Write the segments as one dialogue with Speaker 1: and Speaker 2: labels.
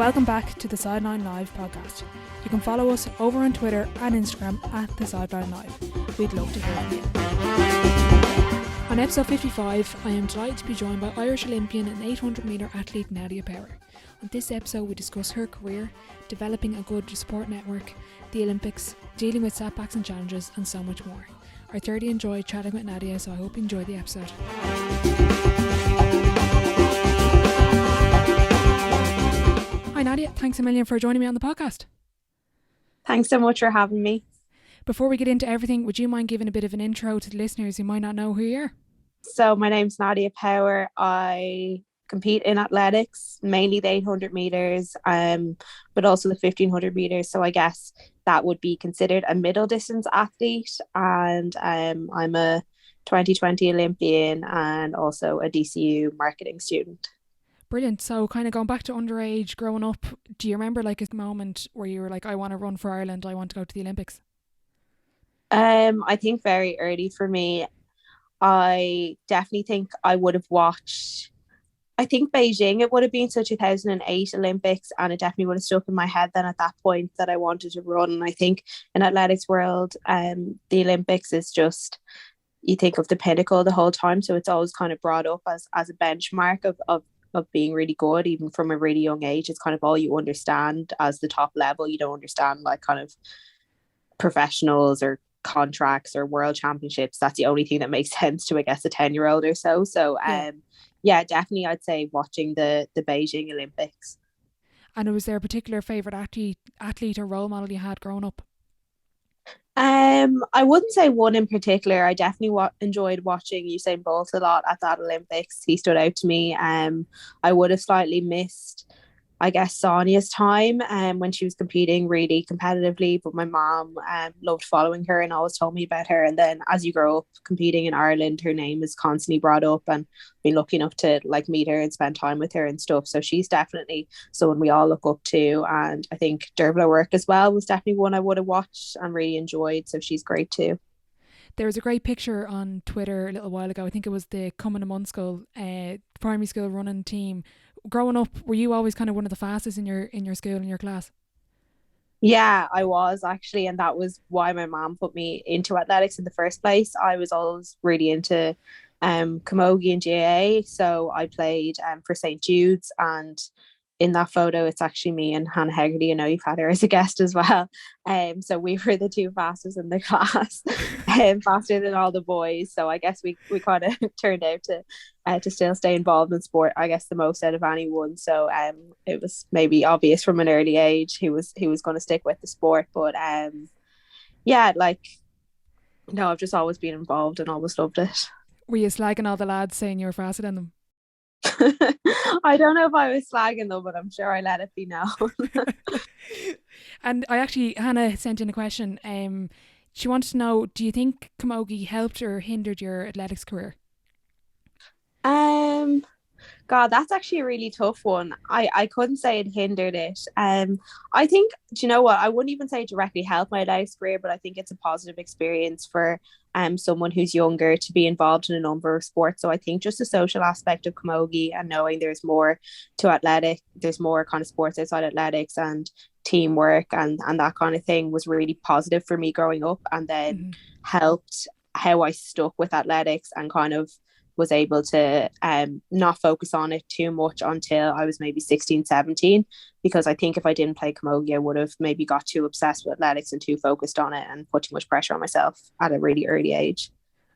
Speaker 1: Welcome back to the Sideline Live podcast. You can follow us over on Twitter and Instagram at the Sideline Live. We'd love to hear from you. On episode 55, I am delighted to be joined by Irish Olympian and 800 metre athlete Nadia Power. On this episode, we discuss her career, developing a good support network, the Olympics, dealing with setbacks and challenges, and so much more. I thoroughly enjoyed chatting with Nadia, so I hope you enjoy the episode. Hi Nadia, thanks a million for joining me on the podcast.
Speaker 2: Thanks so much for having me.
Speaker 1: Before we get into everything, would you mind giving a bit of an intro to the listeners who might not know who you are?
Speaker 2: So my name's Nadia Power. I compete in athletics, mainly the 800 metres, but also the 1500 metres. So I guess that would be considered a middle distance athlete. And I'm a 2020 Olympian and also a DCU marketing student.
Speaker 1: Brilliant. So kind of going back to underage, growing up, do you remember like a moment where you were like, I want to run for Ireland, I want to go to the Olympics?
Speaker 2: I think very early for me. I definitely think I would have watched, I think Beijing, it would have been, so 2008 Olympics, and it definitely would have stuck in my head then at that point that I wanted to run. And I think in athletics world, the Olympics is just, you think of the pinnacle the whole time, so it's always kind of brought up as a benchmark of being really good, even from a really young age. It's kind of all you understand as the top level. You don't understand like kind of professionals or contracts or world championships. That's the only thing that makes sense to, I guess, a 10-year-old or so. So yeah, definitely I'd say watching the Beijing Olympics.
Speaker 1: And was there a particular favourite athlete or role model you had growing up?
Speaker 2: I wouldn't say one in particular. I definitely enjoyed watching Usain Bolt a lot at that Olympics. He stood out to me. I would have slightly missed, I guess, Sonia's time when she was competing really competitively, but my mom loved following her and always told me about her. And then as you grow up competing in Ireland, her name is constantly brought up, and been lucky enough to like meet her and spend time with her and stuff. So she's definitely someone we all look up to. And I think Dervla Work as well was definitely one I would have watched and really enjoyed. So she's great too.
Speaker 1: There was a great picture on Twitter a little while ago. I think it was the Cumann Munschool primary school running team. Growing up, were you always kind of one of the fastest in your school, in your class?
Speaker 2: Yeah, I was actually, and that was why my mom put me into athletics in the first place. I was always really into Camogie and GAA, so I played for St. Jude's, and in that photo it's actually me and Hannah Hegarty. I know you've had her as a guest as well. So we were the two fastest in the class, faster than all the boys. So I guess we kind of turned out to still stay involved in sport, I guess, the most out of anyone. So it was maybe obvious from an early age he was going to stick with the sport. But yeah, like, no, I've just always been involved and always loved it.
Speaker 1: Were you slagging all the lads saying you were faster than them?
Speaker 2: I don't know if I was slagging them, but I'm sure I let it be known.
Speaker 1: And Hannah sent in a question. She wanted to know, do you think Camogie helped or hindered your athletics career?
Speaker 2: God, that's actually a really tough one. I couldn't say it hindered it. I think, do you know what? I wouldn't even say it directly helped my athletics career, but I think it's a positive experience for someone who's younger to be involved in a number of sports. So I think just the social aspect of Camogie and knowing there's more to athletic, there's more kind of sports outside athletics and teamwork and that kind of thing was really positive for me growing up, and then helped how I stuck with athletics and kind of was able to not focus on it too much until I was maybe 16, 17, because I think if I didn't play Camogie, I would have maybe got too obsessed with athletics and too focused on it and put too much pressure on myself at a really early age.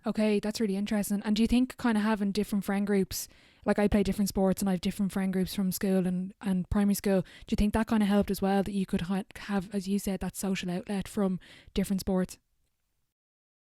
Speaker 1: Okay, that's really interesting. And do you think kind of having different friend groups, like I play different sports and I have different friend groups from school and primary school, do you think that kind of helped as well, that you could have, as you said, that social outlet from different sports?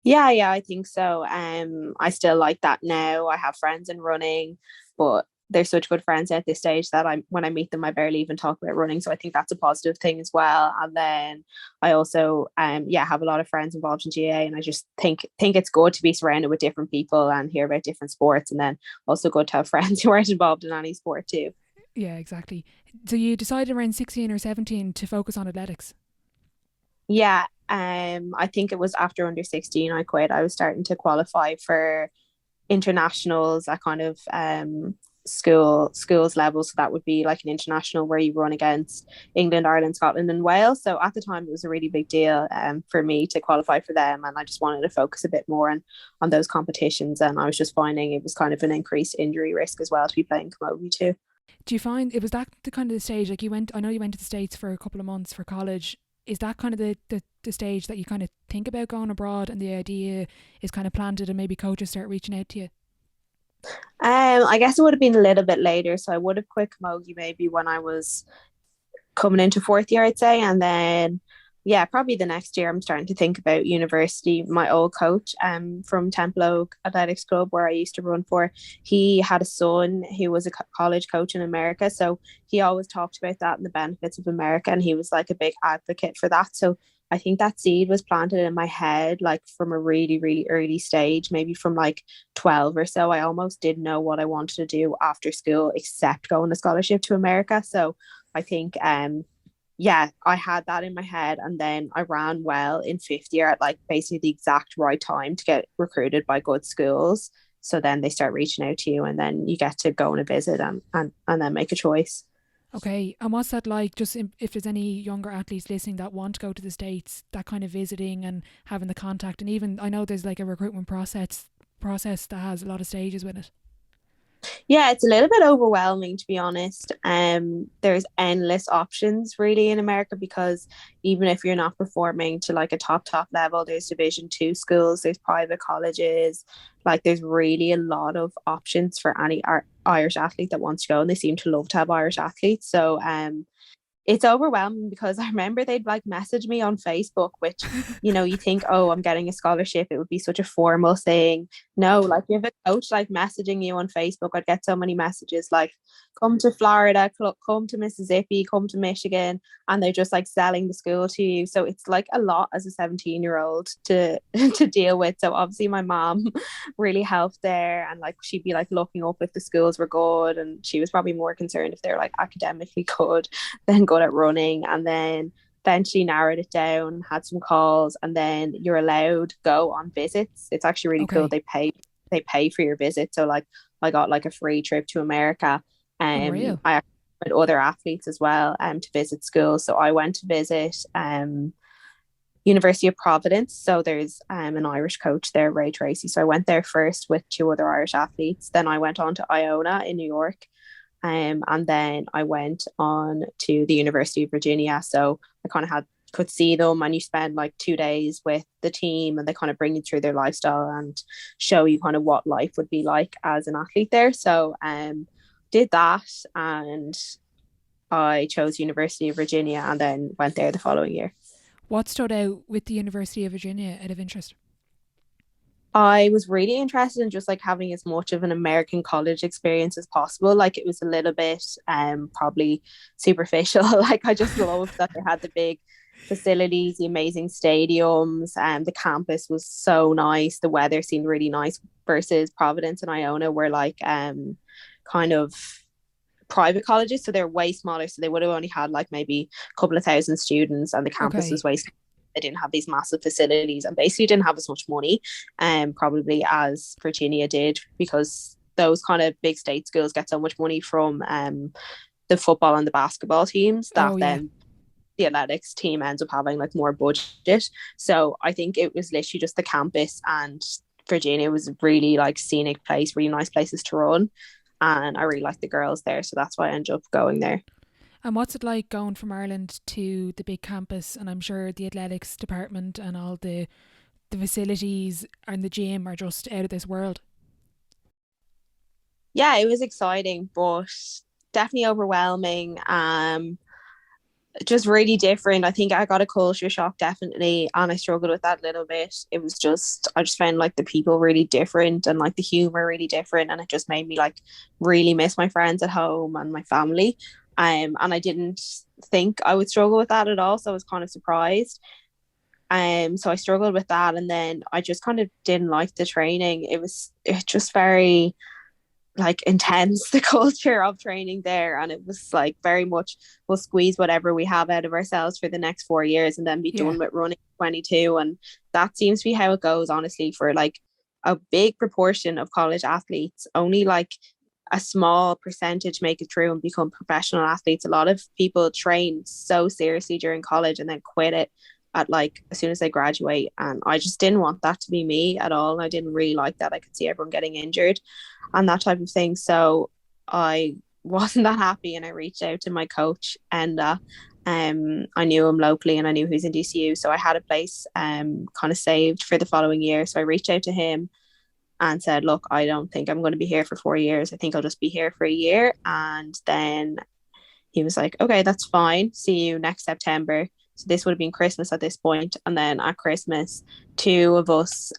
Speaker 2: Yeah, I think so. I still like that now. I have friends in running, but they're such good friends at this stage that when I meet them, I barely even talk about running. So I think that's a positive thing as well. And then I also have a lot of friends involved in GA, and I just think it's good to be surrounded with different people and hear about different sports, and then also good to have friends who aren't involved in any sport too.
Speaker 1: Yeah, exactly. So you decided around 16 or 17 to focus on athletics?
Speaker 2: Yeah, I think it was after under 16 I quit. I was starting to qualify for internationals at kind of schools level, so that would be like an international where you run against England, Ireland, Scotland and Wales. So at the time it was a really big deal for me to qualify for them, and I just wanted to focus a bit more on those competitions, and I was just finding it was kind of an increased injury risk as well to be playing camogie too.
Speaker 1: Do you find it was that the kind of the stage, like I know you went to the States for a couple of months for college, is that kind of the stage that you kind of think about going abroad and the idea is kind of planted and maybe coaches start reaching out to you?
Speaker 2: I guess it would have been a little bit later, so I would have quit camogie maybe when I was coming into fourth year, I'd say. And then, yeah, probably the next year, I'm starting to think about university. My old coach from Templo Athletics Club, where I used to run for, he had a son who was a college coach in America. So he always talked about that and the benefits of America. And he was like a big advocate for that. So I think that seed was planted in my head, like from a really, really early stage, maybe from like 12 or so. I almost didn't know what I wanted to do after school except go on a scholarship to America. So I think yeah, I had that in my head, and then I ran well in fifth year at like basically the exact right time to get recruited by good schools. So then they start reaching out to you, and then you get to go on a visit and then make a choice.
Speaker 1: Okay, and what's that like? Just if there's any younger athletes listening that want to go to the States, that kind of visiting and having the contact, and even I know there's like a recruitment process that has a lot of stages with it.
Speaker 2: Yeah, it's a little bit overwhelming to be honest. There's endless options really in America, because even if you're not performing to like a top level, there's Division 2 schools, there's private colleges, like there's really a lot of options for any Irish athlete that wants to go, and they seem to love to have Irish athletes. So it's overwhelming, because I remember they'd like message me on Facebook, which, you think, oh, I'm getting a scholarship, it would be such a formal thing. No, like you have a coach like messaging you on Facebook. I'd get so many messages like, come to Florida, come to Mississippi, come to Michigan, and they're just like selling the school to you. So it's like a lot as a 17-year-old to to deal with. So obviously my mom really helped there, and like she'd be like looking up if the schools were good, and she was probably more concerned if they're like academically good than good at running. And then eventually narrowed it down, had some calls, and then you're allowed to go on visits. It's actually really cool.
Speaker 1: Okay.
Speaker 2: They pay for your visit. So like I got like a free trip to America.
Speaker 1: Unreal.
Speaker 2: I actually with other athletes as well to visit schools. So I went to visit University of Providence. So there's an Irish coach there, Ray Tracy. So I went there first with two other Irish athletes. Then I went on to Iona in New York. And then I went on to the University of Virginia. So I kind of could see them, and you spend like 2 days with the team, and they kind of bring you through their lifestyle and show you kind of what life would be like as an athlete there. So did that, and I chose University of Virginia and then went there the following year.
Speaker 1: What stood out with the University of Virginia out of interest?
Speaker 2: I was really interested in just like having as much of an American college experience as possible. Like it was a little bit probably superficial. Like I just loved that they had the big facilities, the amazing stadiums, and the campus was so nice. The weather seemed really nice, versus Providence and Iona were like kind of private colleges, so they're way smaller. So they would have only had like maybe a couple of thousand students, and the campus was
Speaker 1: Okay.
Speaker 2: way smaller. They didn't have these massive facilities, and basically didn't have as much money probably as Virginia did, because those kind of big state schools get so much money from the football and the basketball teams, that
Speaker 1: Oh yeah.
Speaker 2: then the athletics team ends up having like more budget. So I think it was literally just the campus, and Virginia was a really like scenic place, really nice places to run, and I really liked the girls there, so that's why I ended up going there.
Speaker 1: And what's it like going from Ireland to the big campus? And I'm sure the athletics department and all the facilities and the gym are just out of this world.
Speaker 2: Yeah, it was exciting, but definitely overwhelming. Just really different. I think I got a culture shock definitely, and I struggled with that a little bit. It was just I just found like the people really different, and like the humor really different, and it just made me like really miss my friends at home and my family. And I didn't think I would struggle with that at all, so I was kind of surprised. So I struggled with that, and then I just kind of didn't like the training. It just very like intense, the culture of training there, and it was like very much we'll squeeze whatever we have out of ourselves for the next 4 years and then be
Speaker 1: Yeah.
Speaker 2: done with running 22. And that seems to be how it goes honestly for like a big proportion of college athletes. Only like a small percentage make it through and become professional athletes. A lot of people train so seriously during college and then quit it at like as soon as they graduate, and I just didn't want that to be me at all. I didn't really like that. I could see everyone getting injured and that type of thing, so I wasn't that happy, and I reached out to my coach, and I knew him locally and I knew he was in DCU, so I had a place kind of saved for the following year. So I reached out to him and said, look, I don't think I'm going to be here for 4 years. I think I'll just be here for a year. And then he was like, okay, that's fine. See you next September. So this would have been Christmas at this point. And then at Christmas, two of us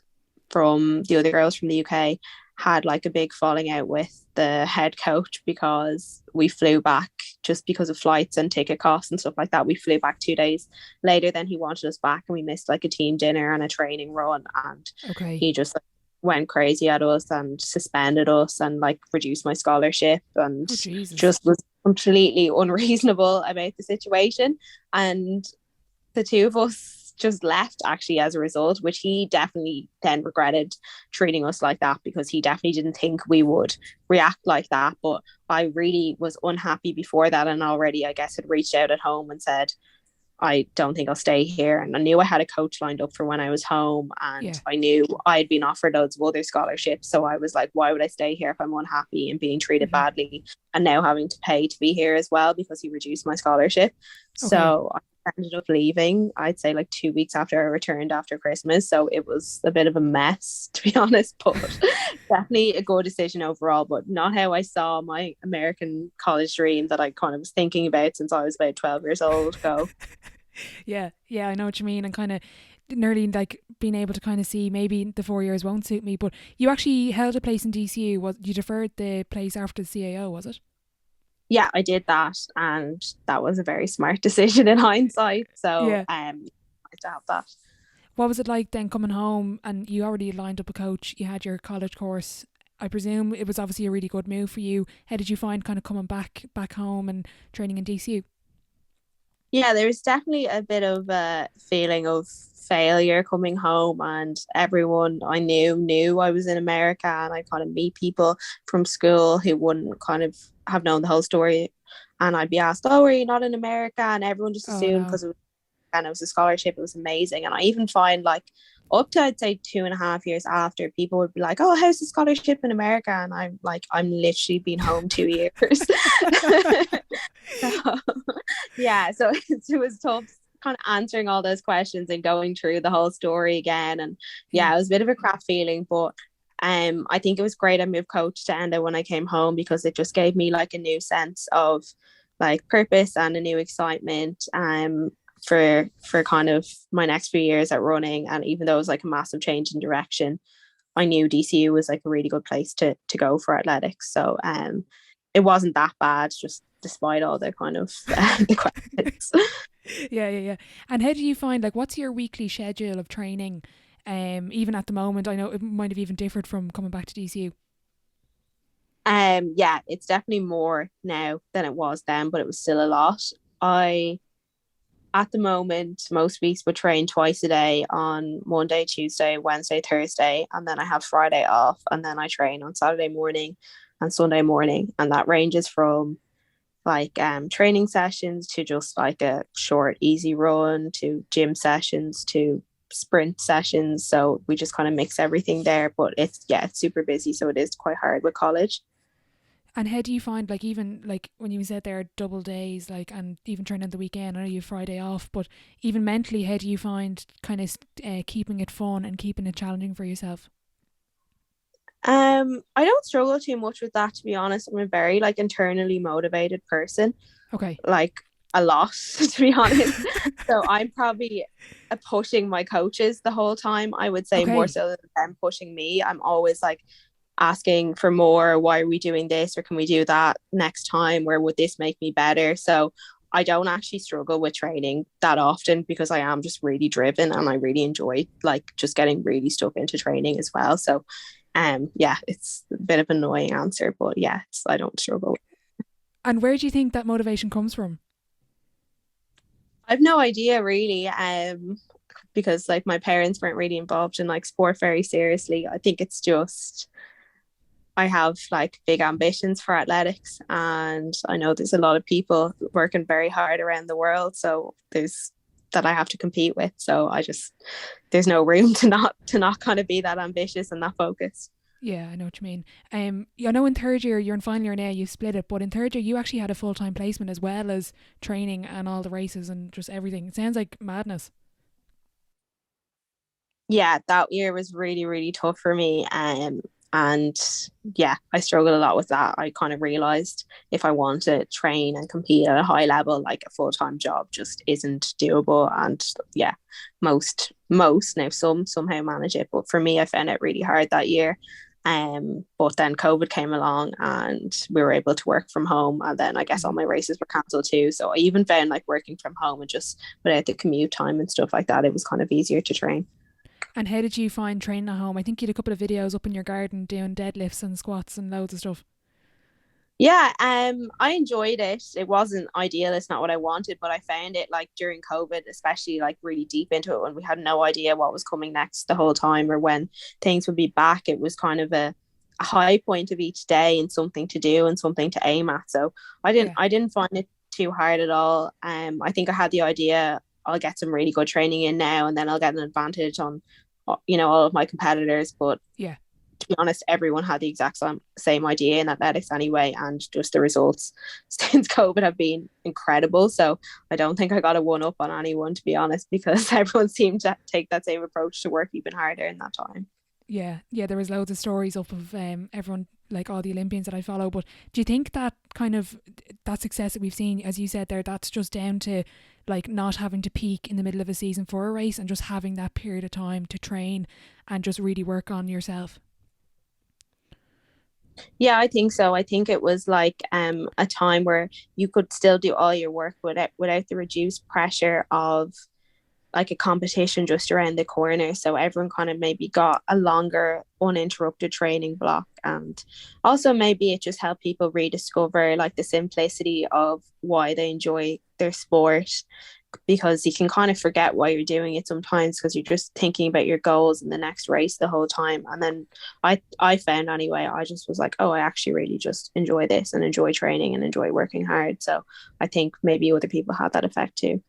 Speaker 2: from the other girls from the UK had like a big falling out with the head coach because we flew back just because of flights and ticket costs and stuff like that. We flew back 2 days later than he wanted us back, and we missed like a team dinner and a training run, and he just like, went crazy at us and suspended us and like reduced my scholarship and just was completely unreasonable about the situation. And the two of us just left actually as a result, which he definitely then regretted treating us like that, because he definitely didn't think we would react like that. But I really was unhappy before that, and already I guess had reached out at home and said, I don't think I'll stay here. And I knew I had a coach lined up for when I was home, and I knew I'd been offered loads of other scholarships. So I was like, why would I stay here if I'm unhappy and being treated badly, and now having to pay to be here as well because he reduced my scholarship. So I ended up leaving, I'd say like 2 weeks after I returned after Christmas. So it was a bit of a mess, to be honest, but definitely a good decision overall, but not how I saw my American college dream that I kind of was thinking about since I was about 12 years old go.
Speaker 1: Yeah, I know what you mean, and kind of nearly like being able to kind of see maybe the 4 years won't suit me. But you actually held a place in DCU. Was you deferred the place after the CAO, was it?
Speaker 2: Yeah, I did that, and that was a very smart decision in hindsight. So I had to have that.
Speaker 1: What was it like then coming home, and you already lined up a coach, you had your college course? I presume it was obviously a really good move for you. How did you find kind of coming back home and training in DCU?
Speaker 2: Yeah, there was definitely a bit of a feeling of failure coming home, and everyone I knew I was in America, and I kind of meet people from school who wouldn't kind of have known the whole story, and I'd be asked, oh, are you not in America? And everyone just assumed because it was a scholarship, it was amazing. And I even find like up to I'd say 2.5 years after, people would be like, oh, how's the scholarship in America? And I'm like, I'm literally been home 2 years. So it was tough kind of answering all those questions and going through the whole story again. And it was a bit of a crap feeling, but I think it was great I moved coach to Enda when I came home, because it just gave me like a new sense of like purpose and a new excitement for kind of my next few years at running. And even though it was like a massive change in direction, I knew DCU was like a really good place to go for athletics. So it wasn't that bad, just despite all the kind of the questions.
Speaker 1: Yeah. And how do you find, like, what's your weekly schedule of training? Even at the moment, I know it might have even differed from coming back to DCU.
Speaker 2: It's definitely more now than it was then, but it was still a lot. At the moment, most weeks would train twice a day on Monday, Tuesday, Wednesday, Thursday, and then I have Friday off, and then I train on Saturday morning and Sunday morning, and that ranges from like training sessions to just like a short easy run to gym sessions to sprint sessions. So we just kind of mix everything there, but it's super busy, so it is quite hard with college.
Speaker 1: And how do you find, like, even like when you said there are double days, like, and even training on the weekend, I know you have Friday off, but even mentally, how do you find kind of keeping it fun and keeping it challenging for yourself?
Speaker 2: I don't struggle too much with that, to be honest. I'm a very like internally motivated person.
Speaker 1: Okay.
Speaker 2: Like a lot, to be honest. So I'm probably pushing my coaches the whole time, I would say, more so than them pushing me. I'm always like asking for more. Why are we doing this, or can we do that next time, or would this make me better? So I don't actually struggle with training that often, because I am just really driven and I really enjoy like just getting really stuck into training as well. So it's a bit of an annoying answer, but I don't struggle.
Speaker 1: And where do you think that motivation comes from?
Speaker 2: I've no idea really, because like my parents weren't really involved in like sport very seriously. I think it's just I have like big ambitions for athletics, and I know there's a lot of people working very hard around the world. So there's that I have to compete with. So I just there's no room to not kind of be that ambitious and that focused.
Speaker 1: Yeah, I know what you mean. I know in third year, you're in final year now, you split it, but in third year, you actually had a full time placement as well as training and all the races and just everything. It sounds like madness.
Speaker 2: Yeah, that year was really, really tough for me. And yeah, I struggled a lot with that. I kind of realized if I want to train and compete at a high level, like a full-time job just isn't doable. And yeah, most now some somehow manage it, but for me, I found it really hard that year. But then COVID came along and we were able to work from home. And then I guess all
Speaker 1: Mhm.
Speaker 2: my races were cancelled too. So I even found like working from home and just without the commute time and stuff like that, it was kind of easier to train.
Speaker 1: And how did you find training at home? I think you had a couple of videos up in your garden doing deadlifts and squats and loads of stuff.
Speaker 2: Yeah, I enjoyed it. It wasn't ideal, it's not what I wanted, but I found it like during COVID, especially like really deep into it when we had no idea what was coming next the whole time or when things would be back. It was kind of a high point of each day and something to do and something to aim at. So
Speaker 1: Yeah.
Speaker 2: I didn't find it too hard at all. I think I had the idea I'll get some really good training in now and then I'll get an advantage on all of my competitors, but
Speaker 1: Yeah.
Speaker 2: to be honest, everyone had the exact same idea in athletics anyway, and just the results since COVID have been incredible. So I don't think I got a one up on anyone, to be honest, because everyone seemed to take that same approach to work even harder in that time.
Speaker 1: Yeah, yeah, there was loads of stories up of everyone, like all the Olympians that I follow. But do you think that kind of that success that we've seen, as you said there, that's just down to like not having to peak in the middle of a season for a race and just having that period of time to train and just really work on yourself?
Speaker 2: Yeah, I think so. I think it was like a time where you could still do all your work without the reduced pressure of like a competition just around the corner. So everyone kind of maybe got a longer, uninterrupted training block. And also maybe it just helped people rediscover like the simplicity of why they enjoy their sport because you can kind of forget why you're doing it sometimes because you're just thinking about your goals in the next race the whole time. And then I found anyway, I just was like, oh, I actually really just enjoy this and enjoy training and enjoy working hard. So I think maybe other people had that effect too.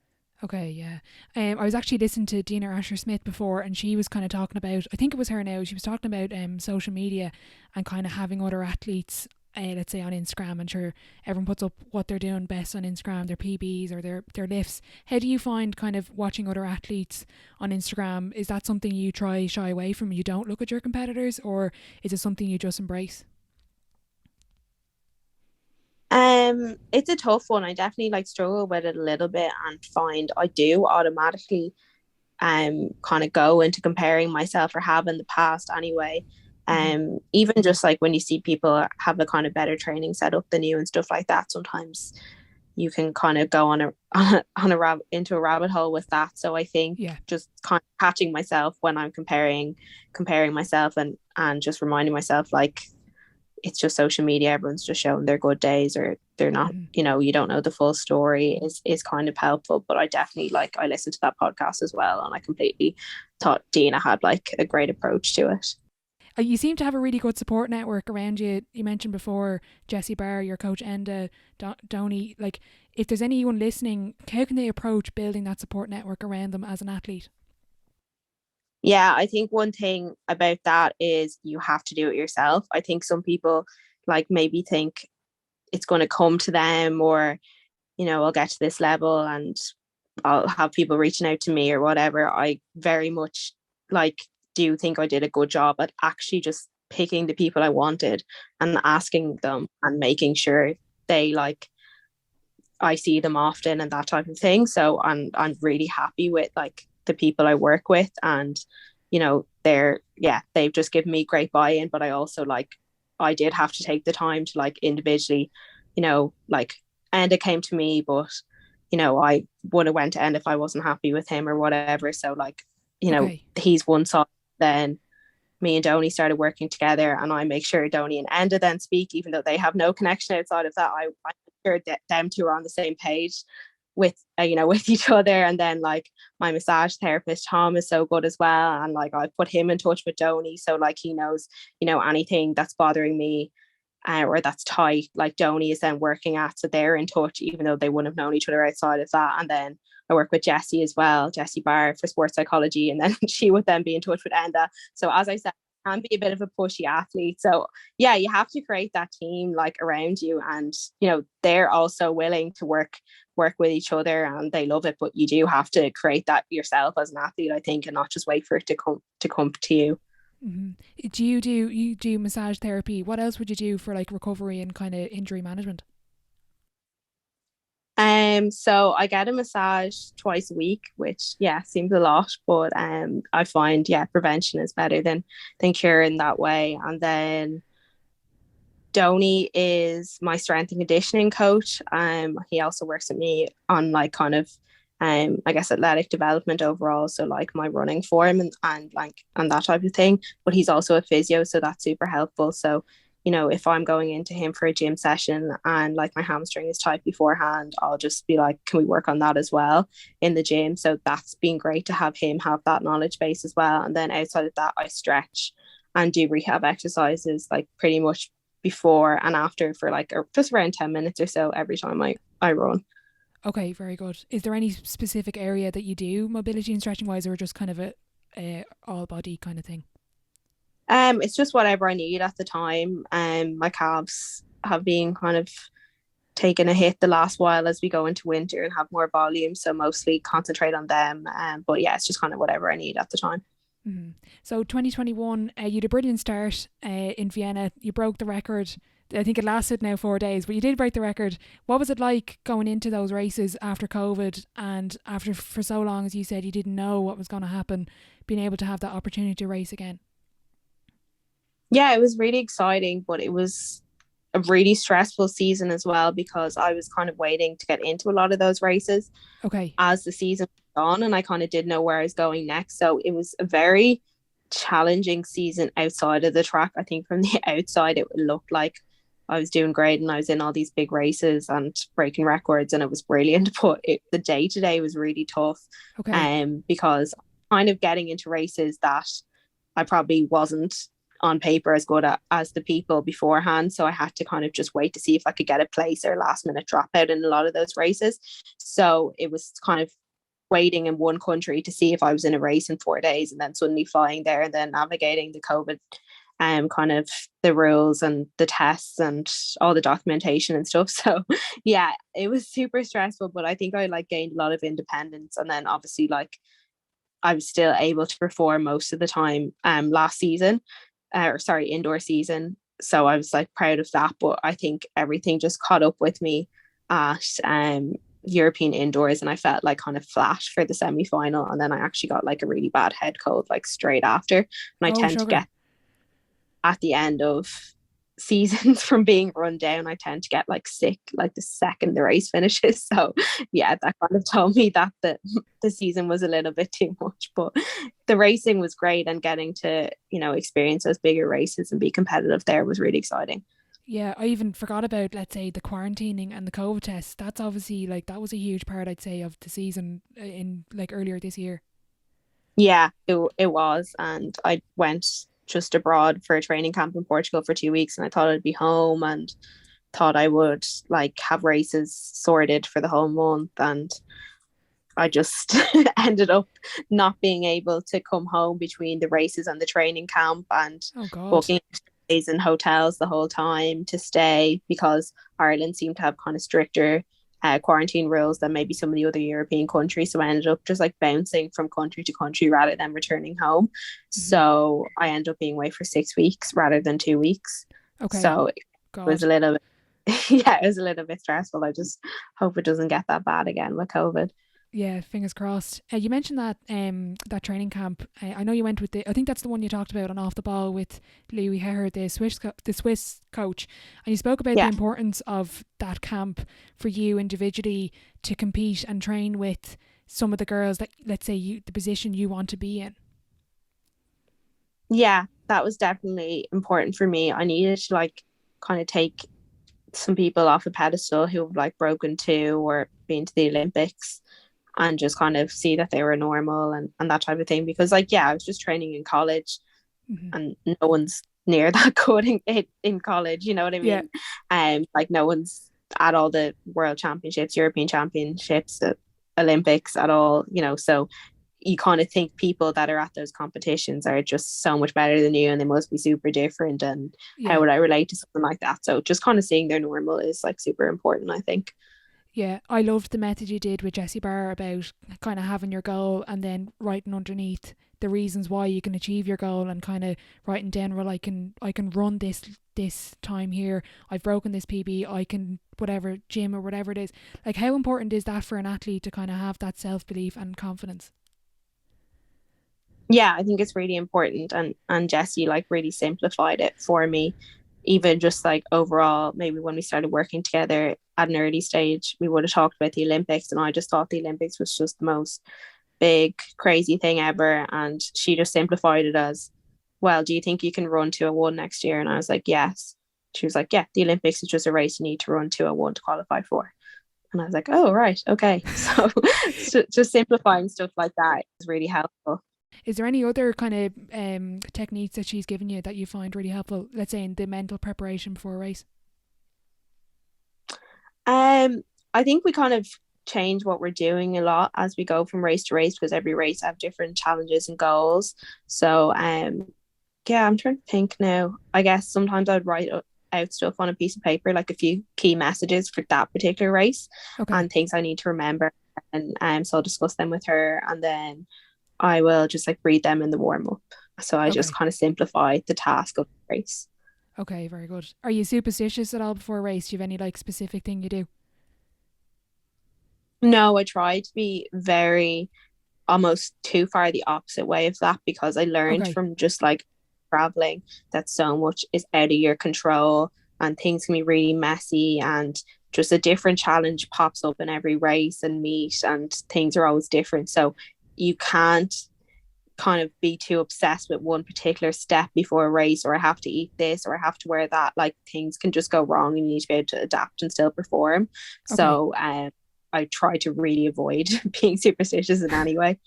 Speaker 1: Okay, yeah. I was actually listening to Dina Asher Smith before, and she was kind of talking about. I think it was her now. She was talking about social media and kind of having other athletes, let's say on Instagram. And sure, everyone puts up what they're doing best on Instagram, their PBs or their lifts. How do you find kind of watching other athletes on Instagram? Is that something you try shy away from? You don't look at your competitors, or is it something you just embrace?
Speaker 2: It's a tough one. I definitely like struggle with it a little bit and find I do automatically kind of go into comparing myself or have in the past anyway.
Speaker 1: Hmm.
Speaker 2: Even just like when you see people have a kind of better training setup than you and stuff like that, sometimes you can kind of go on a on a into a rabbit hole with that. So I think
Speaker 1: Yeah.
Speaker 2: just kind of catching myself when I'm comparing myself and just reminding myself like it's just social media, everyone's just showing their good days or they're not,
Speaker 1: Hmm.
Speaker 2: you don't know the full story is kind of helpful. But I definitely like I listened to that podcast as well and I completely thought Dina had like a great approach to it.
Speaker 1: You seem to have a really good support network around you. You mentioned before Jessie Barr, your coach, Enda, Donny. Like, if there's anyone listening, how can they approach building that support network around them as an athlete?
Speaker 2: Yeah, I think one thing about that is you have to do it yourself. I think some people like maybe think it's going to come to them or I'll get to this level and I'll have people reaching out to me or whatever. I very much like do think I did a good job at actually just picking the people I wanted and asking them and making sure they like I see them often and that type of thing. So I'm really happy with like the people I work with and they've just given me great buy-in, but I also like I did have to take the time to like individually, like Enda came to me, but I would have went to End if I wasn't happy with him or whatever. So like,
Speaker 1: Okay.
Speaker 2: he's one side, then me and Donny started working together and I make sure Donny and Enda then speak, even though they have no connection outside of that. I make sure that them two are on the same page. with with each other. And then like my massage therapist Tom is so good as well, and like I put him in touch with Donny, so like he knows anything that's bothering me, or that's tight, like Donny is then working at, so they're in touch even though they wouldn't have known each other outside of that. And then I work with Jessie as well, Jessie Barr, for sports psychology, and then she would then be in touch with Enda. So as I said, can be a bit of a pushy athlete. So yeah, you have to create that team like around you, and they're also willing to work with each other and they love it, but you do have to create that yourself as an athlete, I think, and not just wait for it to come to you.
Speaker 1: Mm-hmm. You do massage therapy? What else would you do for like recovery and kind of injury management?
Speaker 2: So I get a massage twice a week, which seems a lot, but I find prevention is better than cure in that way. And then Donny is my strength and conditioning coach. He also works with me on like kind of I guess athletic development overall, so like my running form and that type of thing. But he's also a physio, so that's super helpful. So if I'm going into him for a gym session and like my hamstring is tight beforehand, I'll just be like, can we work on that as well in the gym? So that's been great to have him have that knowledge base as well. And then outside of that, I stretch and do rehab exercises like pretty much before and after for like just around 10 minutes or so every time I run.
Speaker 1: Okay, very good. Is there any specific area that you do mobility and stretching wise, or just kind of a all body kind of thing?
Speaker 2: It's just whatever I need at the time. My calves have been kind of taking a hit the last while as we go into winter and have more volume, so mostly concentrate on them. But yeah, it's just kind of whatever I need at the time.
Speaker 1: Mm-hmm. So 2021, you had a brilliant start in Vienna. You broke the record. I think it lasted now 4 days, but you did break the record. What was it like going into those races after COVID and after for so long, as you said, you didn't know what was going to happen, being able to have that opportunity to race again?
Speaker 2: Yeah, it was really exciting, but it was a really stressful season as well because I was kind of waiting to get into a lot of those races as the season went on, and I kind of didn't know where I was going next. So it was a very challenging season outside of the track. I think from the outside it looked like I was doing great and I was in all these big races and breaking records and it was brilliant, but the day to day was really tough. Because kind of getting into races that I probably wasn't on paper as good as the people beforehand, so I had to kind of just wait to see if I could get a place or last minute dropout in a lot of those races. So it was kind of waiting in one country to see if I was in a race in 4 days and then suddenly flying there and then navigating the COVID kind of the rules and the tests and all the documentation and stuff. So yeah, it was super stressful, but I think I like gained a lot of independence, and then obviously like I was still able to perform most of the time last season, indoor season. So I was like proud of that, but I think everything just caught up with me at European indoors, and I felt like kind of flat for the semi-final, and then I actually got like a really bad head cold like straight after, and I tend to get at the end of seasons from being run down, I tend to get like sick like the second the race finishes. So yeah, that kind of told me that the season was a little bit too much, but the racing was great, and getting to experience those bigger races and be competitive there was really exciting.
Speaker 1: Yeah, I even forgot about, let's say, the quarantining and the COVID tests. That's obviously like that was a huge part, I'd say, of the season in like earlier this year.
Speaker 2: Yeah, it was, and I went just abroad for a training camp in Portugal for 2 weeks, and I thought I'd be home and thought I would like have races sorted for the whole month, and I just ended up not being able to come home between the races and the training camp, and booking stays in hotels the whole time to stay, because Ireland seemed to have kind of stricter quarantine rules than maybe some of the other European countries. So I ended up just like bouncing from country to country rather than returning home. So I ended up being away for 6 weeks rather than 2 weeks. So it was a little bit it was a little bit stressful. I just hope it doesn't get that bad again with COVID.
Speaker 1: Yeah, fingers crossed. You mentioned that that training camp. I know you went with I think that's the one you talked about on Off the Ball with Louis Herr, the Swiss coach, and you spoke about the importance of that camp for you individually to compete and train with some of the girls that, let's say, the position you want to be in. Yeah,
Speaker 2: that was definitely important for me. I needed to like kind of take some people off a pedestal who have like broken two or been to the Olympics, and just kind of see that they were normal and that type of thing. Because like, yeah, I was just training in college
Speaker 1: Hmm.
Speaker 2: and no one's near that good in college, you know what I
Speaker 1: Yeah,
Speaker 2: mean? Like no one's at all the world championships, European championships, Olympics at all, you know. So you kind of think people that are at those competitions are just so much better than you and they must be super different, and how
Speaker 1: yeah.
Speaker 2: would I relate to something like that? So just kind of seeing their normal is like super important, I think.
Speaker 1: Yeah, I loved the method you did with Jessie Barr about kind of having your goal and then writing underneath the reasons why you can achieve your goal, and kind of writing down, well, I can run this time here. I've broken this PB. I can whatever gym or whatever it is. Like, how important is that for an athlete to kind of have that self belief and confidence?
Speaker 2: Yeah, I think it's really important, and Jesse like really simplified it for me. Even just like overall, maybe when we started working together at an early stage, we would have talked about the Olympics, and I just thought the Olympics was just the most big crazy thing ever, and she just simplified it as, well, do you think you can run 201 next year? And I was like, yes. She was like, yeah, the Olympics is just a race you need to run 201 to qualify for. And I was like, oh, right, okay. So just simplifying stuff like that is really helpful.
Speaker 1: Is there any other kind of techniques that she's given you that you find really helpful? Let's say in the mental preparation before a race.
Speaker 2: I think we kind of change what we're doing a lot as we go from race to race, because every race have different challenges and goals. So yeah, I'm trying to think now. I guess sometimes I'd write out stuff on a piece of paper, like a few key messages for that particular race
Speaker 1: Okay.
Speaker 2: and things I need to remember. And so I'll discuss them with her, and then I will just like read them in the warm up. So I just
Speaker 1: Okay.
Speaker 2: kind of simplify the task of the race.
Speaker 1: Okay, very good. Are you superstitious at all before a race? Do you have any like specific thing you do?
Speaker 2: No, I try to be very almost too far the opposite way of that, because I learned
Speaker 1: Okay.
Speaker 2: from just like traveling that so much is out of your control and things can be really messy, and just a different challenge pops up in every race and meet, and things are always different. So you can't kind of be too obsessed with one particular step before a race, or I have to eat this or I have to wear that. Like things can just go wrong and you need to be able to adapt and still perform.
Speaker 1: Okay.
Speaker 2: So I try to really avoid being superstitious in any way.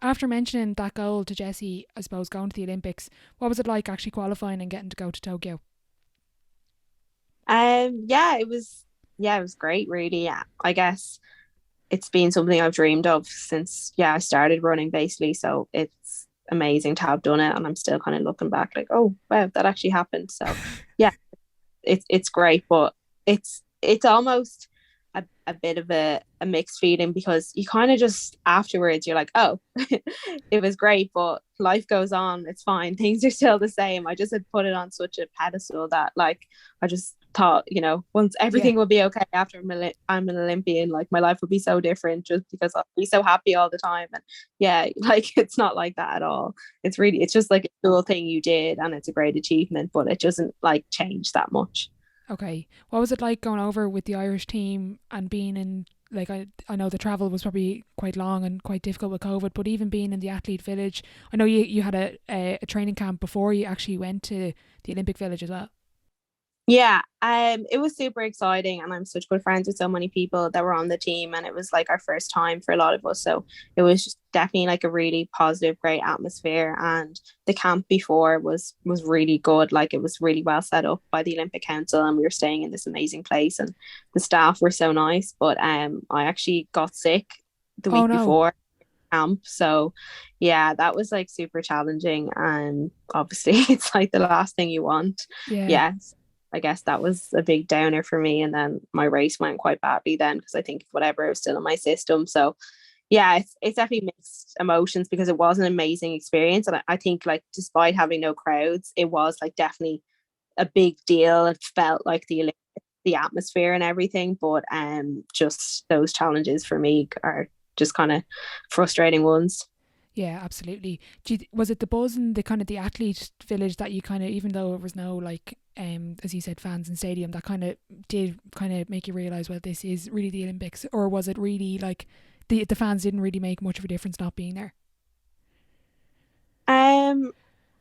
Speaker 1: After mentioning that goal to Jessie, I suppose going to the Olympics, what was it like actually qualifying and getting to go to Tokyo?
Speaker 2: Yeah, it was great, really. Yeah. I guess it's been something I've dreamed of since, yeah, I started running basically. So it's amazing to have done it. And I'm still kind of looking back like, oh wow, that actually happened. So yeah, it's great, but it's almost a bit of a mixed feeling, because you kind of just afterwards you're like, oh, it was great, but life goes on, it's fine, things are still the same. I just had put it on such a pedestal that like I just thought, you know, once
Speaker 1: Yeah.
Speaker 2: everything will be okay after I'm an Olympian, like my life will be so different just because I'll be so happy all the time. And yeah, like it's not like that at all. It's just like a cool thing you did and it's a great achievement, but it doesn't like change that much.
Speaker 1: Okay. What was it like going over with the Irish team and being in, like, I know the travel was probably quite long and quite difficult with COVID, but even being in the athlete village, I know you had a training camp before you actually went to the Olympic village as well.
Speaker 2: Yeah, it was super exciting, and I'm such good friends with so many people that were on the team, and it was like our first time for a lot of us. So it was just definitely like a really positive, great atmosphere, and the camp before was really good. Like it was really well set up by the Olympic Council, and we were staying in this amazing place, and the staff were so nice. But I actually got sick the
Speaker 1: Oh
Speaker 2: week
Speaker 1: no.
Speaker 2: before camp, so yeah, that was like super challenging, and obviously it's like the last thing you want.
Speaker 1: Yeah.
Speaker 2: Yeah, I guess that was a big downer for me. And then my race went quite badly then, because I think whatever was still in my system. So yeah, it's definitely mixed emotions, because it was an amazing experience. And I think like despite having no crowds, it was like definitely a big deal. It felt like the atmosphere and everything. But just those challenges for me are just kind of frustrating ones.
Speaker 1: Yeah, absolutely. Was it the buzz and the kind of the athlete village that you kind of, even though it was no like, as you said, fans in stadium, that kind of did kind of make you realize, well, this is really the Olympics, or was it really like the fans didn't really make much of a difference not being there?
Speaker 2: Um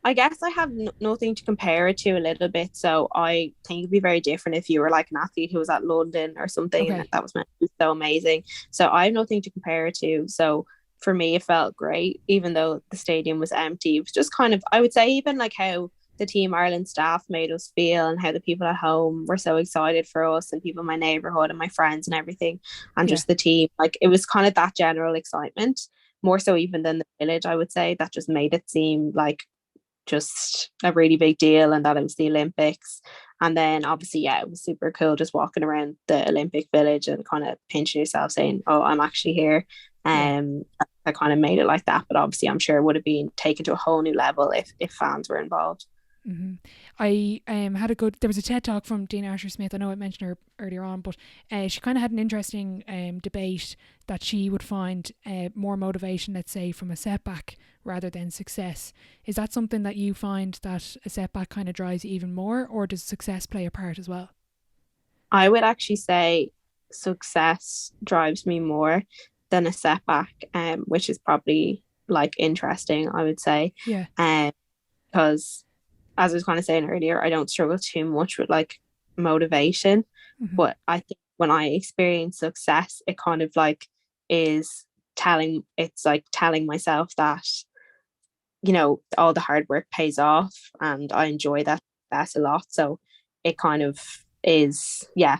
Speaker 2: I guess I have nothing to compare it to a little bit. So I think it'd be very different if you were like an athlete who was at London or something and
Speaker 1: Okay.
Speaker 2: that was meant to be so amazing. So I have nothing to compare it to. So for me, it felt great, even though the stadium was empty. It was just kind of, I would say, even like how the Team Ireland staff made us feel and how the people at home were so excited for us and people in my neighborhood and my friends and everything. And
Speaker 1: Yeah.
Speaker 2: just the team, like it was kind of that general excitement, more so even than the village, I would say, that just made it seem like just a really big deal and that it was the Olympics. And then obviously, yeah, it was super cool just walking around the Olympic village and kind of pinching yourself saying, oh, I'm actually here.
Speaker 1: Yeah.
Speaker 2: I kind of made it like that. But obviously I'm sure it would have been taken to a whole new level if fans were involved.
Speaker 1: I had a good. There was a TED talk from Dean Asher Smith. I know I mentioned her earlier on, but she kind of had an interesting debate that she would find more motivation, let's say, from a setback rather than success. Is that something that you find that a setback kind of drives you even more, or does success play a part as well?
Speaker 2: I would actually say success drives me more than a setback, which is probably like interesting, I would say.
Speaker 1: Yeah.
Speaker 2: Because as I was kind of saying earlier, I don't struggle too much with like motivation.
Speaker 1: Hmm.
Speaker 2: But I think when I experience success, it kind of like is it's like telling myself that, all the hard work pays off and I enjoy that a lot. So it kind of is, yeah,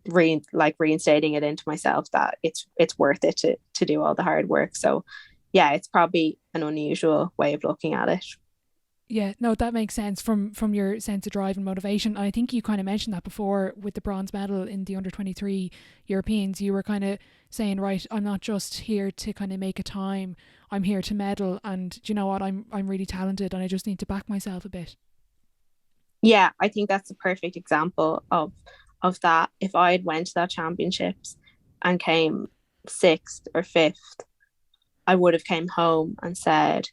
Speaker 2: reinstating it into myself that it's worth it to do all the hard work. So yeah, it's probably an unusual way of looking at it.
Speaker 1: Yeah, no, that makes sense from your sense of drive and motivation. And I think you kind of mentioned that before with the bronze medal in the under 23 Europeans. You were kind of saying, right, I'm not just here to kind of make a time. I'm here to medal, and do you know what? I'm really talented, and I just need to back myself a bit.
Speaker 2: Yeah, I think that's a perfect example of that. If I had went to that championships and came sixth or fifth, I would have came home and said,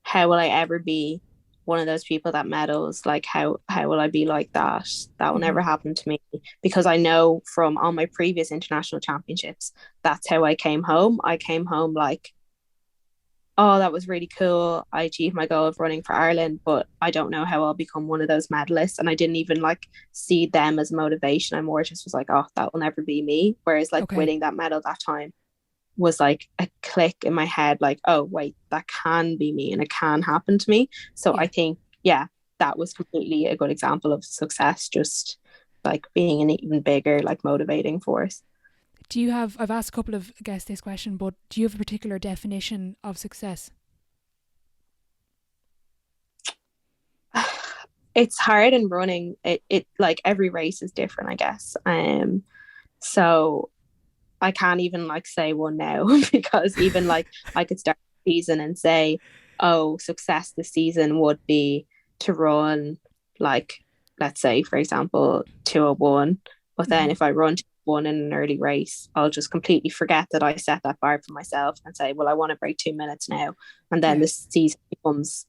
Speaker 2: how will I ever be one of those people that medals? Like how will I be like that? That will
Speaker 1: Hmm.
Speaker 2: never happen to me. Because I know from all my previous international championships, that's how I came home. I came home like, oh, that was really cool. I achieved my goal of running for Ireland, but I don't know how I'll become one of those medalists. And I didn't even like see them as motivation. I more just was like, oh, that will never be me. Whereas like
Speaker 1: Okay.
Speaker 2: winning that medal that time was like a click in my head, like, oh, wait, that can be me and it can happen to me. So I
Speaker 1: Yeah.
Speaker 2: think, yeah, that was completely a good example of success, just like being an even bigger, like motivating force.
Speaker 1: Do you have? I've asked a couple of guests this question, but do you have a particular definition of success?
Speaker 2: It's hard in running. It like every race is different, I guess. So I can't even like say one now because even like I could start the season and say, oh, success this season would be to run like, let's say, for example, 201. But then
Speaker 1: Hmm.
Speaker 2: if I run 201 in an early race, I'll just completely forget that I set that bar for myself and say, well, I want to break 2 minutes now. And then
Speaker 1: Yeah.
Speaker 2: this season becomes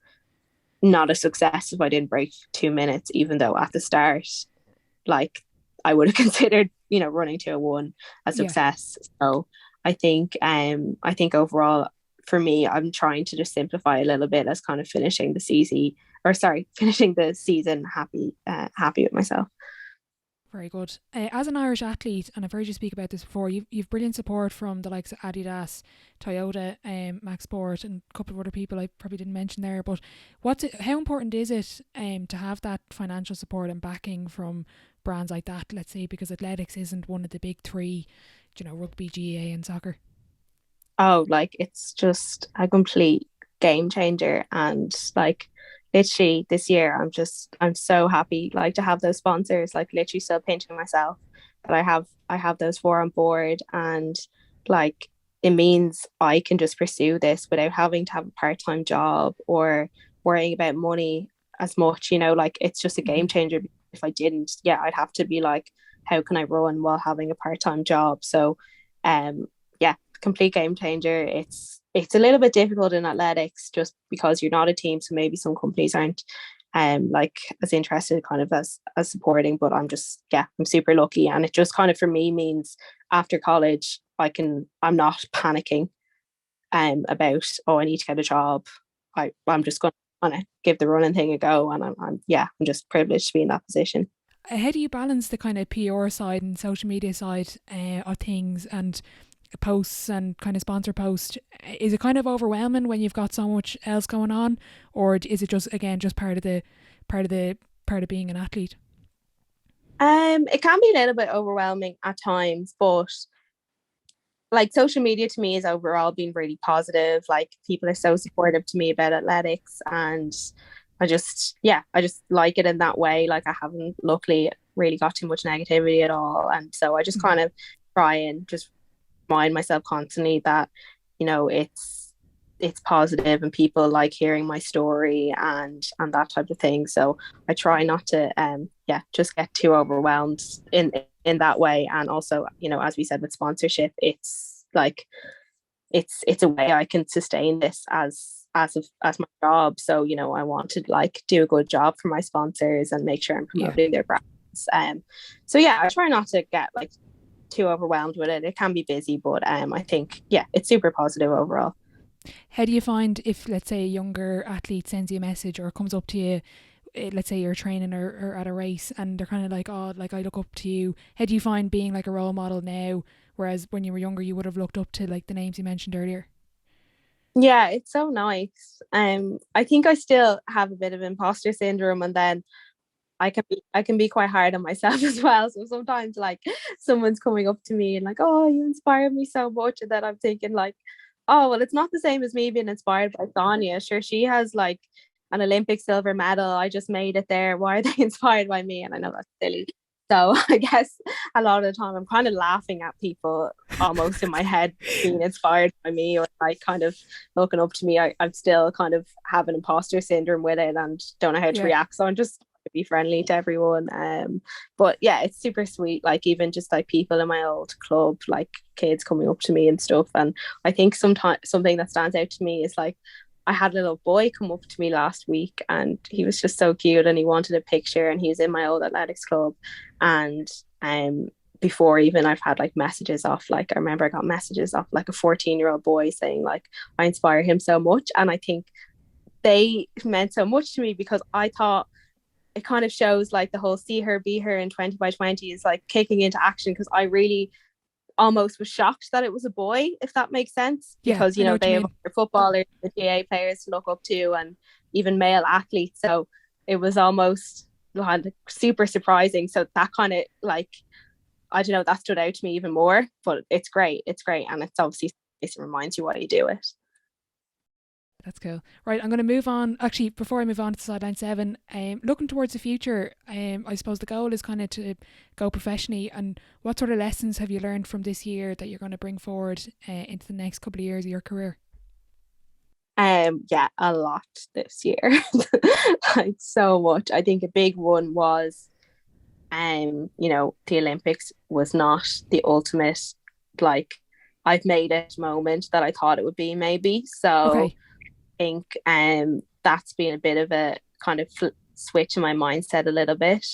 Speaker 2: not a success if I didn't break 2 minutes, even though at the start, like I would have considered, running 201 a
Speaker 1: Yeah.
Speaker 2: success. So I think overall for me, I'm trying to just simplify a little bit as kind of finishing the season happy with myself.
Speaker 1: Very good. As an Irish athlete, and I've heard you speak about this before, you've brilliant support from the likes of Adidas, Toyota, Max Sport, and a couple of other people I probably didn't mention there. But how important is it to have that financial support and backing from brands like that? Let's say because athletics isn't one of the big three, rugby, GAA, and soccer.
Speaker 2: Oh, like it's just a complete game changer. And like literally this year, I'm so happy like to have those sponsors, like literally still pinching myself that I have those four on board. And like it means I can just pursue this without having to have a part-time job or worrying about money as much, like it's just a
Speaker 1: Hmm.
Speaker 2: game changer. If I didn't, yeah, I'd have to be like, how can I run while having a part-time job? So yeah, complete game changer. It's a little bit difficult in athletics just because you're not a team, so maybe some companies aren't like as interested kind of as supporting, but I'm super lucky. And it just kind of for me means after college I'm not panicking about, oh, I need to get a job. I'm just going to to give the running thing a go, and I'm just privileged to be in that position.
Speaker 1: How do you balance the kind of PR side and social media side of things, and posts and kind of sponsor posts? Is it kind of overwhelming when you've got so much else going on, or is it just part of being an athlete?
Speaker 2: It can be a little bit overwhelming at times, but like social media to me has overall been really positive. Like people are so supportive to me about athletics, and I just like it in that way. Like I haven't luckily really got too much negativity at all, and so I just kind of try and just remind myself constantly that, you know, it's positive and people like hearing my story and that type of thing. So I try not to just get too overwhelmed in that way. And also, you know, as we said with sponsorship, it's like it's a way I can sustain this as my job. So, you know, I want to like do a good job for my sponsors and make sure I'm promoting their brands. So yeah, I try not to get like too overwhelmed with it. It can be busy, but I think it's super positive overall.
Speaker 1: How do you find if, let's say, a younger athlete sends you a message or comes up to you, let's say you're training or at a race, and they're kind of like, oh, like I look up to you? How do you find being like a role model now, whereas when you were younger you would have looked up to like the names you mentioned earlier?
Speaker 2: Yeah, it's so nice. I think I still have a bit of imposter syndrome, and then I can be quite hard on myself as well. So sometimes like someone's coming up to me and like, oh, you inspired me so much, and then I'm thinking like, oh, well, it's not the same as me being inspired by Sonia. Sure, she has like an Olympic silver medal. I just made it there. Why are they inspired by me? And I know that's silly. So I guess a lot of the time I'm kind of laughing at people almost in my head being inspired by me, or like kind of looking up to me. I'm still kind of have an imposter syndrome with it and don't know how to react. So I'm just be friendly to everyone. But yeah, it's super sweet. Like even just like people in my old club, like kids coming up to me and stuff. And I think sometimes something that stands out to me is like I had a little boy come up to me last week, and he was just so cute, and he wanted a picture, and he was in my old athletics club. And before even I've had like messages off, like I remember I got messages off like a 14-year-old boy saying like I inspire him so much. And I think they meant so much to me because I thought it kind of shows like the whole see her be her in 20 by 20 is like kicking into action, because I really almost was shocked that it was a boy, if that makes sense, because you know they have other footballers, the GA players to look up to, and even male athletes. So it was almost like super surprising. So that kind of like, I don't know, that stood out to me even more. But it's great, and it's obviously, it reminds you why you do it.
Speaker 1: That's cool. Right, I'm going to move on. Actually, before I move on to Sideline 7, looking towards the future, I suppose the goal is kind of to go professionally. And what sort of lessons have you learned from this year that you're going to bring forward into the next couple of years of your career?
Speaker 2: A lot this year. Like so much. I think a big one was, you know, the Olympics was not the ultimate, like, I've made it moment that I thought it would be, maybe. So think that's been a bit of a kind of switch in my mindset a little bit,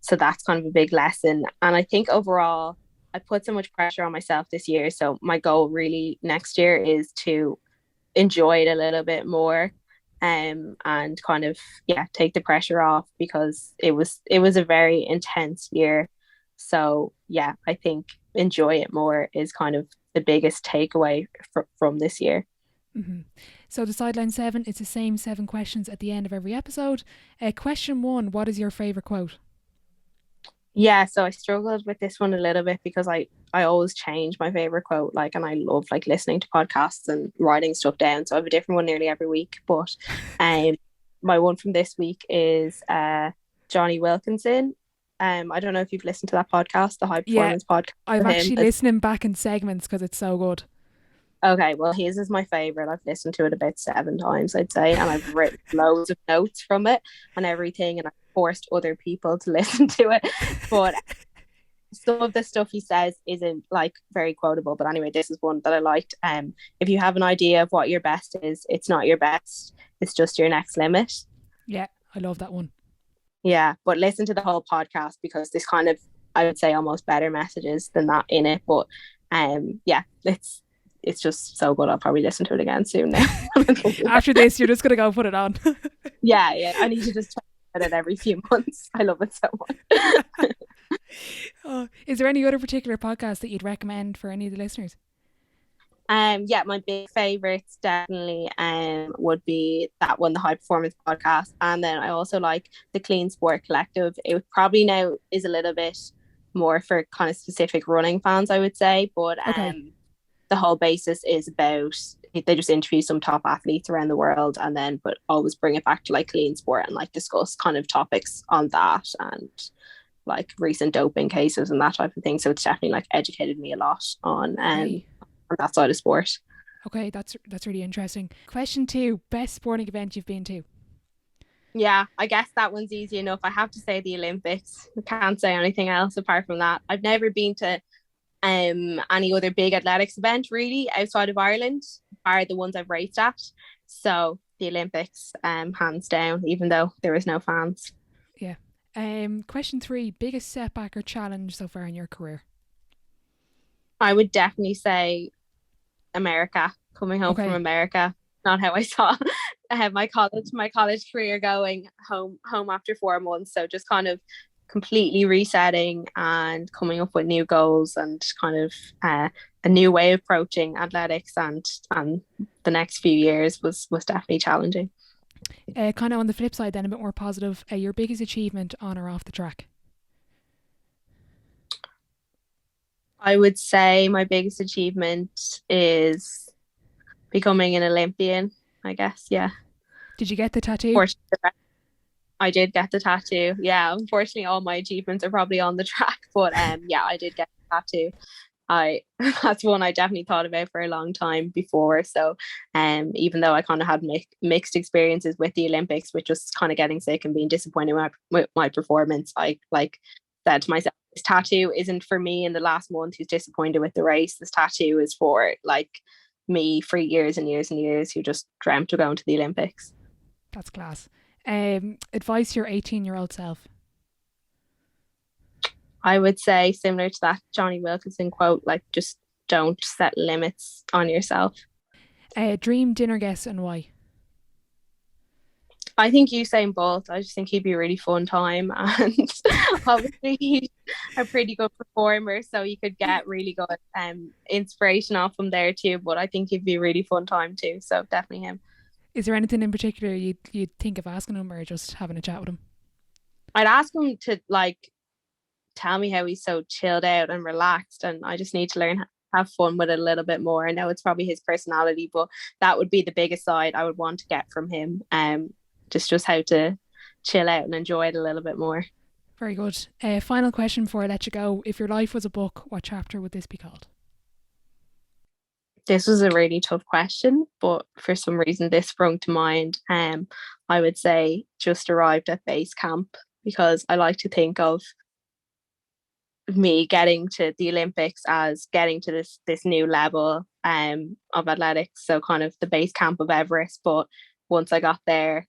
Speaker 2: so that's kind of a big lesson. And I think overall I put so much pressure on myself this year, so my goal really next year is to enjoy it a little bit more, and kind of take the pressure off, because it was a very intense year. So I think enjoy it more is kind of the biggest takeaway from this year.
Speaker 1: So the Sideline 7 is the same 7 questions at the end of every episode. Question 1, what is your favourite quote?
Speaker 2: So I struggled with this one a little bit because I always change my favourite quote, like, and I love like listening to podcasts and writing stuff down, so I have a different one nearly every week. But my one from this week is Johnny Wilkinson. I don't know if you've listened to that podcast, the High Performance podcast.
Speaker 1: I'm actually listening back in segments because it's so good.
Speaker 2: Okay, well, his is my favourite. I've listened to it about 7 times, I'd say, and I've written loads of notes from it and everything, and I've forced other people to listen to it. But some of the stuff he says isn't like very quotable. But anyway, this is one that I liked. If you have an idea of what your best is, it's not your best. It's just your next limit. Yeah,
Speaker 1: I love that one.
Speaker 2: Yeah, but listen to the whole podcast, because there's kind of, I would say, almost better messages than that in it. But it's just so good. I'll probably listen to it again soon now.
Speaker 1: After this, you're just going to go put it on.
Speaker 2: Yeah. I need to just check it every few months. I love it so much.
Speaker 1: Is there any other particular podcast that you'd recommend for any of the listeners?
Speaker 2: Yeah, my big favorites definitely would be that one, the High Performance Podcast, and then I also like the Clean Sport Collective. It probably now is a little bit more for kind of specific running fans, I would say, but the whole basis is about, they just interview some top athletes around the world, and then but always bring it back to like clean sport and like discuss kind of topics on that and like recent doping cases and that type of thing. So it's definitely like educated me a lot on that side of sport.
Speaker 1: Okay, that's really interesting. Question 2, best sporting event you've been to?
Speaker 2: Yeah, I guess that one's easy enough. I have to say the Olympics. I can't say anything else apart from that. I've never been to any other big athletics event really outside of Ireland, are the ones I've raced at. So the Olympics, hands down, even though there is no fans.
Speaker 1: Yeah. Question 3, biggest setback or challenge so far in your career?
Speaker 2: I would definitely say America, coming home from America. Not how I saw my college career going home after 4 months. So just kind of completely resetting and coming up with new goals and kind of a new way of approaching athletics, and the next few years was definitely challenging.
Speaker 1: Kind of on the flip side then, a bit more positive, your biggest achievement on or off the track?
Speaker 2: I would say my biggest achievement is becoming an Olympian, I guess. Yeah.
Speaker 1: Did you get the tattoo?
Speaker 2: I did get the tattoo. Yeah, unfortunately all my achievements are probably on the track, but yeah, I did get the tattoo. That's one I definitely thought about for a long time before. So even though I kind of had mixed experiences with the Olympics, with just kind of getting sick and being disappointed with my performance, I like said to myself, this tattoo isn't for me in the last month who's disappointed with the race. This tattoo is for like me for years and years and years who just dreamt of going to the Olympics.
Speaker 1: That's class. Advice to your 18-year-old self?
Speaker 2: I would say similar to that Johnny Wilkinson quote, like just don't set limits on yourself.
Speaker 1: Dream dinner guest and why?
Speaker 2: I think Usain Bolt. I just think he'd be a really fun time, and obviously he's a pretty good performer, so you could get really good inspiration off him there too. But I think he'd be a really fun time too, so definitely him.
Speaker 1: Is there anything in particular you'd think of asking him, or just having a chat with him?
Speaker 2: I'd ask him to like tell me how he's so chilled out and relaxed, and I just need to learn have fun with it a little bit more. I know it's probably his personality, but that would be the biggest side I would want to get from him. Just how to chill out and enjoy it a little bit more.
Speaker 1: Very good. Final question before I let you go. If your life was a book, what chapter would this be called?
Speaker 2: This was a really tough question, but for some reason this sprung to mind. I would say Just Arrived at Base Camp, because I like to think of me getting to the Olympics as getting to this new level of athletics. So kind of the base camp of Everest, but once I got there,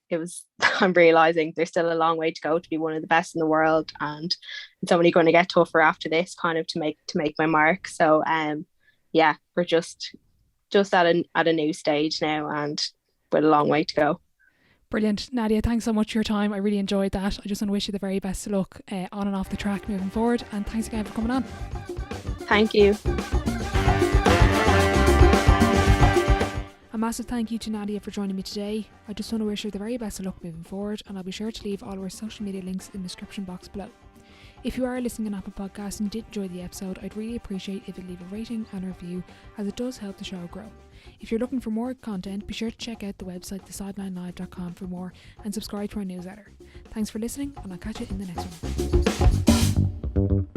Speaker 2: I'm realizing there's still a long way to go to be one of the best in the world, and it's only going to get tougher after this, kind of to make my mark. So yeah, we're just at a new stage now, and with a long way to go.
Speaker 1: Brilliant. Nadia, thanks so much for your time. I really enjoyed that. I just want to wish you the very best of luck on and off the track moving forward, and thanks again for coming on.
Speaker 2: Thank you.
Speaker 1: A massive thank you to Nadia for joining me today. I just want to wish her the very best of luck moving forward, and I'll be sure to leave all of our social media links in the description box below. If you are listening on Apple Podcasts and did enjoy the episode, I'd really appreciate if you'd leave a rating and a review, as it does help the show grow. If you're looking for more content, be sure to check out the website thesidelinelive.com for more, and subscribe to our newsletter. Thanks for listening, and I'll catch you in the next one.